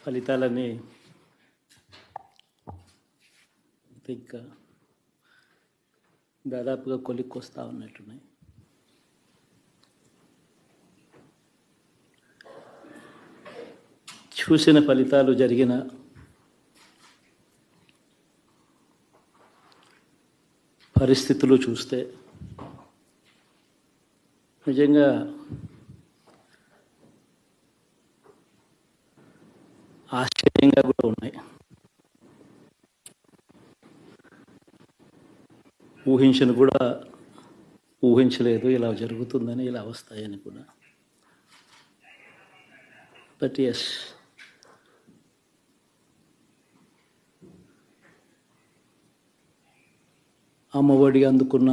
ఫలితాలన్నీ ఇంకా దాదాపుగా కొలిక్కొస్తా ఉన్నట్టున్నాయి. చూసిన ఫలితాలు జరిగిన పరిస్థితులు చూస్తే నిజంగా ఆశ్చర్యంగా కూడా ఉన్నాయి. ఊహించలేదు ఇలా జరుగుతుందని, ఇలా వస్తాయని కూడా. బట్ ఎస్, అమ్మఒడి అందుకున్న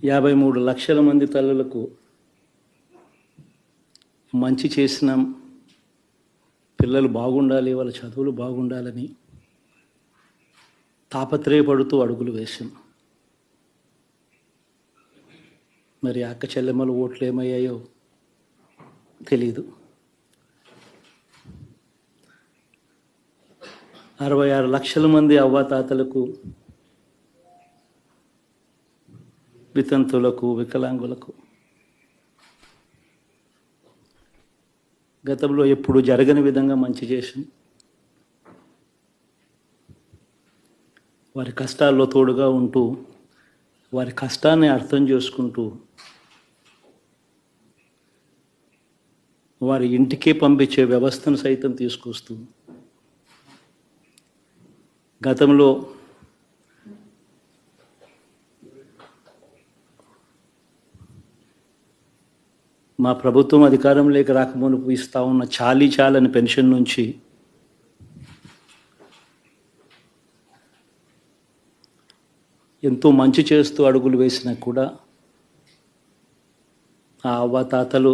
53 లక్షల మంది తల్లులకు మంచి చేసినాం, పిల్లలు బాగుండాలి, వాళ్ళ చదువులు బాగుండాలని తాపత్రయపడుతూ అడుగులు వేశాం. మరి అక్క చెల్లెమ్మల ఓట్లు ఏమయ్యాయో తెలీదు. 66 లక్షల మంది అవ్వాతాతలకు, వితంతులకు, వికలాంగులకు గతంలో ఎప్పుడు జరగని విధంగా మంచి చేసి వారి కష్టాల్లో తోడుగా ఉంటూ, వారి కష్టాన్ని అర్థం చేసుకుంటూ, వారి ఇంటికే పంపించే వ్యవస్థను సైతం తీసుకొస్తూ, గతంలో మా ప్రభుత్వం అధికారంలోకి రాకమునుపు ఇస్తా ఉన్న చాలని పెన్షన్ నుంచి ఎంతో మంచి చేస్తూ అడుగులు వేసినా కూడా ఆ అవ్వాతాతలు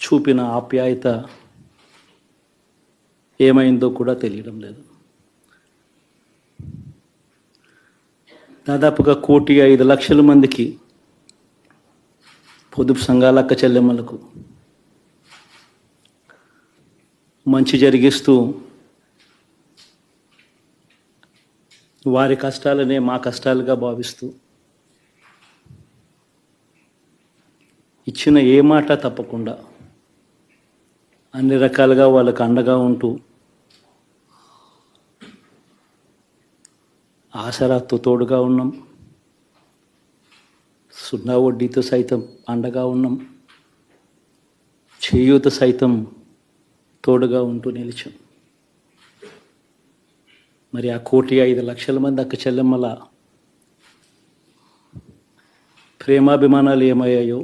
చూపిన ఆప్యాయత ఏమైందో కూడా తెలియడం లేదు. దాదాపుగా 1,05,00,000 మందికి పొదుపు సంఘాల అక్క చెల్లెమ్మలకు మంచి జరిగిస్తూ వారి కష్టాలనే మా కష్టాలుగా భావిస్తూ ఇచ్చిన ఏ మాట తప్పకుండా అన్ని రకాలుగా వాళ్ళకు అండగా ఉంటూ ఆసరాతో తోడుగా ఉన్నాం, సున్నా వడ్డీతో సైతం అండగా ఉన్నాం, చేయూత సైతం తోడుగా ఉంటూ నిలిచాం. మరి ఆ 1,05,00,000 మంది అక్క చెల్లెమ్మల ప్రేమాభిమానాలు ఏమయ్యాయో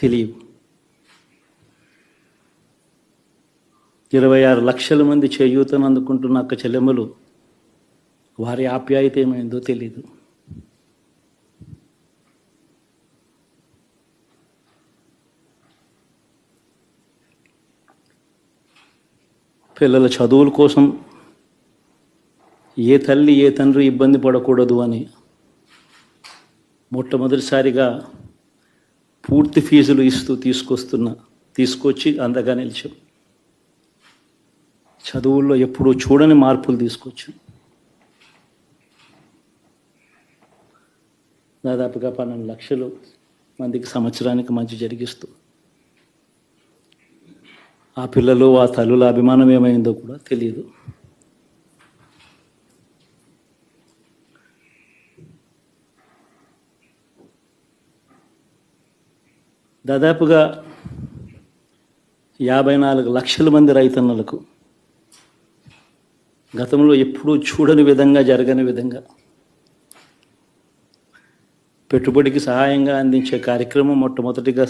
తెలియవు. 26 లక్షల మంది చేయూతను అందుకుంటున్న అక్క చెల్లెమ్మలు వారి ఆప్యాయత ఏమైందో తెలీదు. పిల్లల చదువుల కోసం ఏ తల్లి ఏ తండ్రి ఇబ్బంది పడకూడదు అని మొట్టమొదటిసారిగా పూర్తి ఫీజులు ఇస్తూ తీసుకొచ్చి అందగా నిలిచాం. చదువుల్లో ఎప్పుడూ చూడని మార్పులు తీసుకొచ్చాం. దాదాపుగా 12 లక్షలు మందికి సంవత్సరానికి మంచి జరిగిస్తూ ఆ పిల్లలు, ఆ తల్లుల అభిమానం ఏమైందో కూడా తెలియదు. దాదాపుగా 54 లక్షల మంది రైతన్నలకు గతంలో ఎప్పుడూ చూడని విధంగా, జరగని విధంగా పెట్టుబడికి సహాయంగా అందించే కార్యక్రమం మొట్టమొదటిగా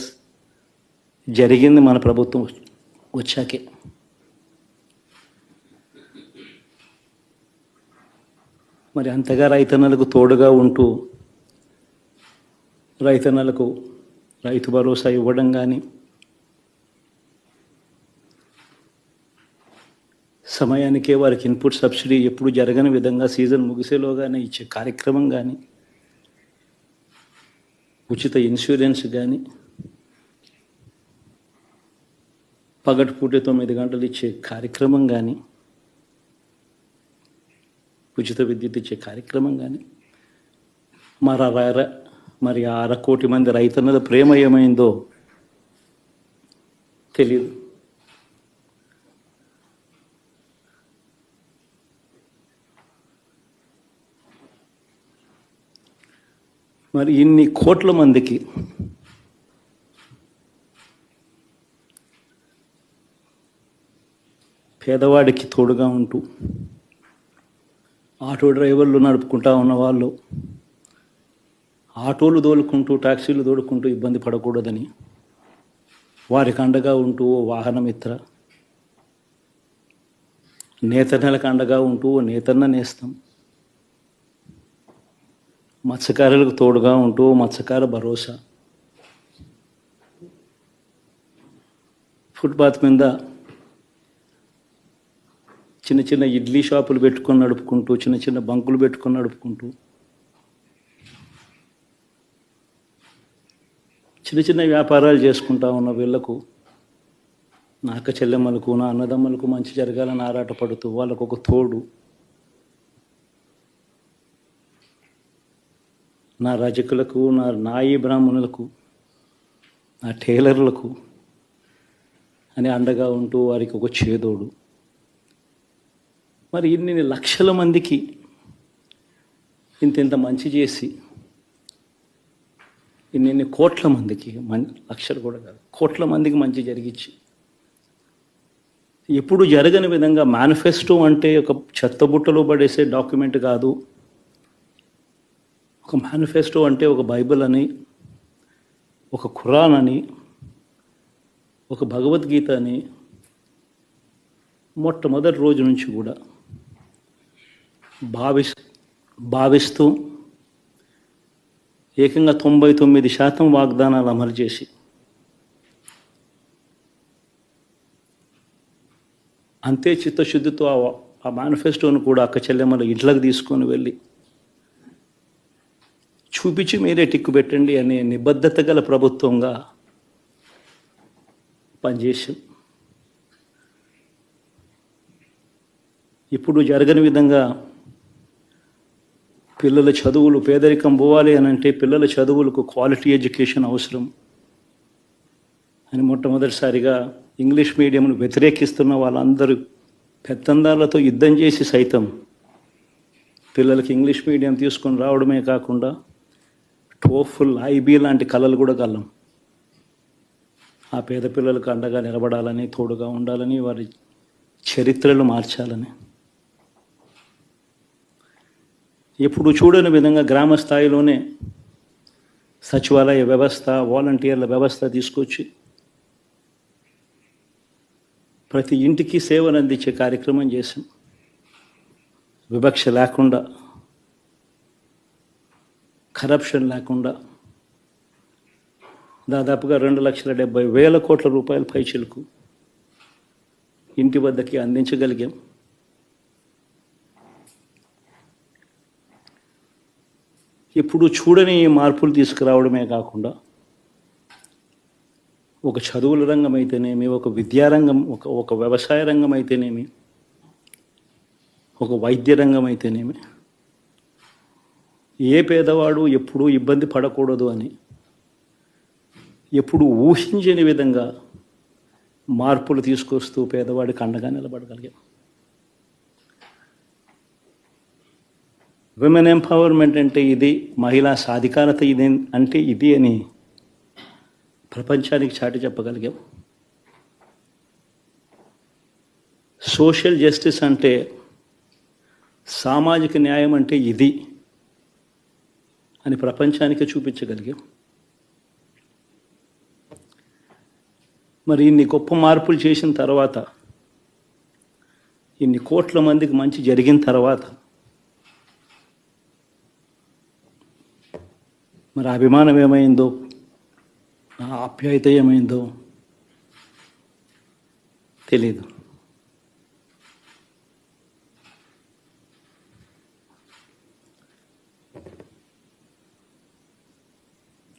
జరిగింది మన ప్రభుత్వం వచ్చాకే. మరి అంతగా రైతన్నలకు తోడుగా ఉంటూ రైతన్నలకు రైతు భరోసా ఇవ్వడం కానీ, సమయానికే వారికి ఇన్పుట్ సబ్సిడీ ఎప్పుడు జరగని విధంగా సీజన్ ముగిసేలోగానే ఇచ్చే కార్యక్రమం కానీ, ఉచిత ఇన్సూరెన్స్ కానీ, పగటిపూట 9 గంటలు ఇచ్చే కార్యక్రమం కానీ, ఉచిత విద్యుత్ ఇచ్చే కార్యక్రమం కానీ, మరి 1/2 మంది రైతన్నల ప్రేమ ఏమైందో తెలియదు. మరి ఇన్ని కోట్ల మందికి పేదవాడికి తోడుగా ఉంటూ ఆటో డ్రైవర్లు నడుపుకుంటా ఉన్న వాళ్ళు ఆటోలు తోలుకుంటూ టాక్సీలు తోలుకుంటూ ఇబ్బంది పడకూడదని వారికి అండగా ఉంటూ ఓ వాహనమిత్ర, నేతన్నలకు అండగా ఉంటూ ఓ నేతన్న నేస్తం, మత్స్యకారులకు తోడుగా ఉంటూ మత్స్యకార భరోసా, ఫుట్పాత్ మీద చిన్న చిన్న ఇడ్లీ షాపులు పెట్టుకొని నడుపుకుంటూ, చిన్న చిన్న బంకులు పెట్టుకొని నడుపుకుంటూ, చిన్న చిన్న వ్యాపారాలు చేసుకుంటా ఉన్న వీళ్లకు, నా అక్క చెల్లెమ్మలకు, నా అన్నదమ్మలకు మంచి జరగాలని ఆరాటపడుతూ వాళ్ళకు ఒక తోడు, నా రజకులకు, నా నాయి బ్రాహ్మణులకు, నా టైలర్లకు అని అండగా ఉంటూ వారికి ఒక చేదోడు. మరి ఇన్ని లక్షల మందికి ఇంత మంచి చేసి, ఇన్ని కోట్ల మందికి, లక్షలు కూడా కాదు, కోట్ల మందికి మంచి జరిగించి, ఎప్పుడు జరగని విధంగా మేనిఫెస్టో అంటే ఒక చెత్తబుట్టలో పడేసే డాక్యుమెంట్ కాదు. ఒక మేనిఫెస్టో అంటే ఒక బైబిల్ అని, ఒక ఖురాన్ అని, ఒక భగవద్గీత అని మొట్టమొదటి రోజు నుంచి కూడా భావిస్తూ ఏకంగా 99% వాగ్దానాలు అమలు చేసి, అంతే చిత్తశుద్ధితో ఆ మేనిఫెస్టోను కూడా అక్క చెల్లెమ్మల ఇంట్లోకి తీసుకొని వెళ్ళి చూపించి మీరే టిక్కు పెట్టండి అనే నిబద్ధత గల ప్రభుత్వంగా పనిచేసాం. ఇప్పుడు జరగని విధంగా పిల్లల చదువులు, పేదరికం పోవాలి అని అంటే పిల్లల చదువులకు క్వాలిటీ ఎడ్యుకేషన్ అవసరం అని మొట్టమొదటిసారిగా ఇంగ్లీష్ మీడియంను వ్యతిరేకిస్తున్న వాళ్ళందరూ పెత్తందారులతో యుద్ధం చేసి సైతం పిల్లలకి ఇంగ్లీష్ మీడియం తీసుకొని రావడమే కాకుండా టోఫుల్, ఐబీ లాంటి కళలు కూడా కలం. ఆ పేద పిల్లలకు అండగా నిలబడాలని, తోడుగా ఉండాలని, వారి చరిత్రలు మార్చాలని, ఎప్పుడు చూడని విధంగా గ్రామ స్థాయిలోనే సచివాలయ వ్యవస్థ, వాలంటీర్ల వ్యవస్థ తీసుకొచ్చి ప్రతి ఇంటికి సేవలు అందించే కార్యక్రమం చేశాం. వివక్ష లేకుండా, కరప్షన్ లేకుండా దాదాపుగా 2,70,000 కోట్ల రూపాయల పైచిలకు ఇంటి వద్దకి అందించగలిగాం. ఇప్పుడు చూడని మార్పులు తీసుకురావడమే కాకుండా ఒక చదువుల రంగం అయితేనేమి, ఒక విద్యారంగం, ఒక వ్యవసాయ రంగం అయితేనేమి, ఒక వైద్య రంగం అయితేనేమి, ఏ పేదవాడు ఎప్పుడూ ఇబ్బంది పడకూడదు అని ఎప్పుడు ఊహించని విధంగా మార్పులు తీసుకొస్తూ పేదవాడికి అండగా నిలబడగలిగాం. విమెన్ ఎంపవర్మెంట్ అంటే ఇది, మహిళా సాధికారత ఇది అంటే ఇది అని ప్రపంచానికి చాటి చెప్పగలిగాం. సోషల్ జస్టిస్ అంటే, సామాజిక న్యాయం అంటే ఇది అని ప్రపంచానికి చూపించగలిగాం. మరి ఇన్ని గొప్ప మార్పులు చేసిన తర్వాత, ఇన్ని కోట్ల మందికి మంచి జరిగిన తర్వాత మరి అభిమానం ఏమైందో, ఆ ఆప్యాయత ఏమైందో తెలీదు.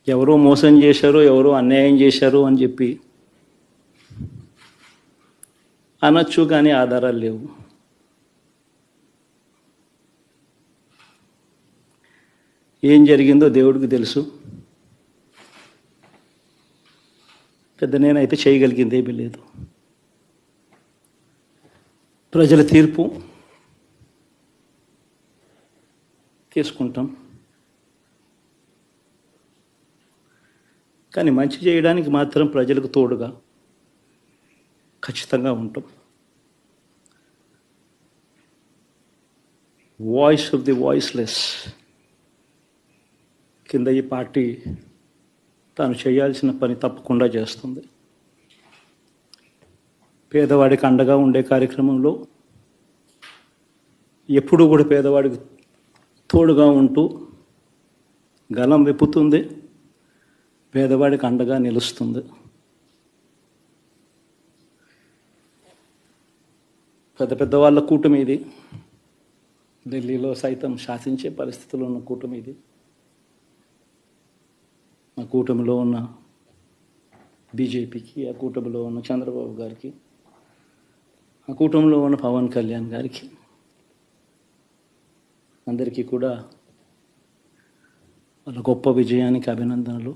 ఎవరో మోసం చేశారో, ఎవరో అన్యాయం చేశారో అని చెప్పి అనొచ్చు, కానీ ఆధారాలు లేవు. ఏం జరిగిందో దేవుడికి తెలుసు. పెద్ద నేనైతే చేయగలిగింది ఏమీ లేదు. ప్రజల తీర్పు తీసుకుంటాం, కానీ మంచి చేయడానికి మాత్రం ప్రజలకు తోడుగా ఖచ్చితంగా ఉంటాం. వాయిస్ ఆఫ్ ది వాయిస్లెస్ కింద ఈ పార్టీ తాను చేయాల్సిన పని తప్పకుండా చేస్తుంది. పేదవాడికి అండగా ఉండే కార్యక్రమంలో ఎప్పుడూ కూడా పేదవాడికి తోడుగా ఉంటూ గలం విప్పుతుంది, పేదవాడికి అండగా నిలుస్తుంది. పెద్ద పెద్ద వాళ్ళ కూటమి ఇది, ఢిల్లీలో సైతం శాసించే పరిస్థితుల్లో ఉన్న కూటమి ఇది. ఆ కూటమిలో ఉన్న బీజేపీకి, ఆ కూటమిలో ఉన్న చంద్రబాబు గారికి, ఆ కూటమిలో ఉన్న పవన్ కళ్యాణ్ గారికి, అందరికీ కూడా వాళ్ళ గొప్ప విజయానికి అభినందనలు.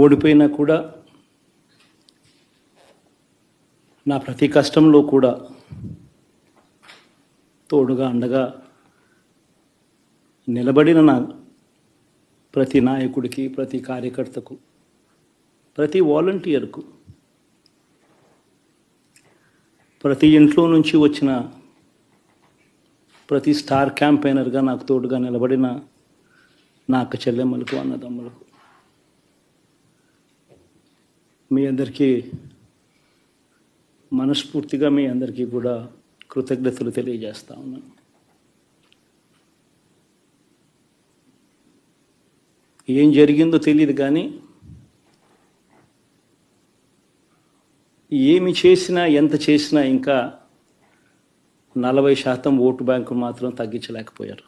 ఓడిపోయినా కూడా నా ప్రతి కష్టంలో కూడా తోడుగా అండగా నిలబడిన నా ప్రతి నాయకుడికి, ప్రతి కార్యకర్తకు, ప్రతి వాలంటీర్కు, ప్రతి ఇంట్లో నుంచి వచ్చిన ప్రతి స్టార్ క్యాంపెయినర్గా నాకు తోడుగా నిలబడిన నా అక్క చెల్లెమ్మలకు, అన్నదమ్ములకు, మీ అందరికీ మనస్ఫూర్తిగా మీ అందరికీ కూడా కృతజ్ఞతలు తెలియజేస్తా ఉన్నాను. ఏం జరిగిందో తెలియదు, కానీ ఏమి చేసినా, ఎంత చేసినా ఇంకా 40% ఓటు బ్యాంకు మాత్రం తగ్గించలేకపోయారు.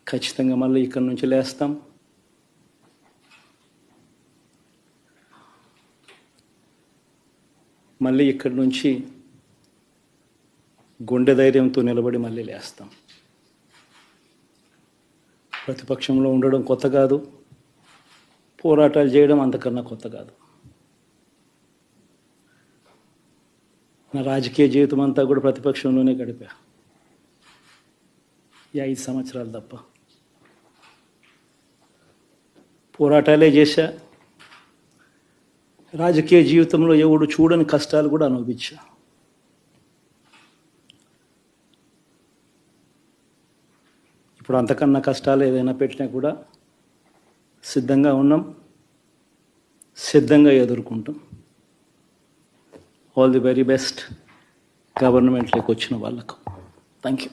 ఖచ్చితంగా మళ్ళీ ఇక్కడి నుంచి లేస్తాం. మళ్ళీ ఇక్కడి నుంచి గుండె ధైర్యంతో నిలబడి మళ్ళీ లేస్తాం. ప్రతిపక్షంలో ఉండడం కొత్త కాదు, పోరాటాలు చేయడం అంతకన్నా కొత్త కాదు. నా రాజకీయ జీవితం అంతా కూడా ప్రతిపక్షంలోనే గడిపా, ఈ 5 సంవత్సరాలు తప్ప. పోరాటాలే చేశా, రాజకీయ జీవితంలో ఎవడు చూడని కష్టాలు కూడా అనుభవించా. ఇప్పుడు అంతకన్నా కష్టాలు ఏదైనా పెట్టినా కూడా సిద్ధంగా ఉన్నాం, సిద్ధంగా ఎదుర్కొంటాం. ఆల్ ది వెరీ బెస్ట్ గవర్నమెంట్లోకి వచ్చిన వాళ్ళకు. Thank you.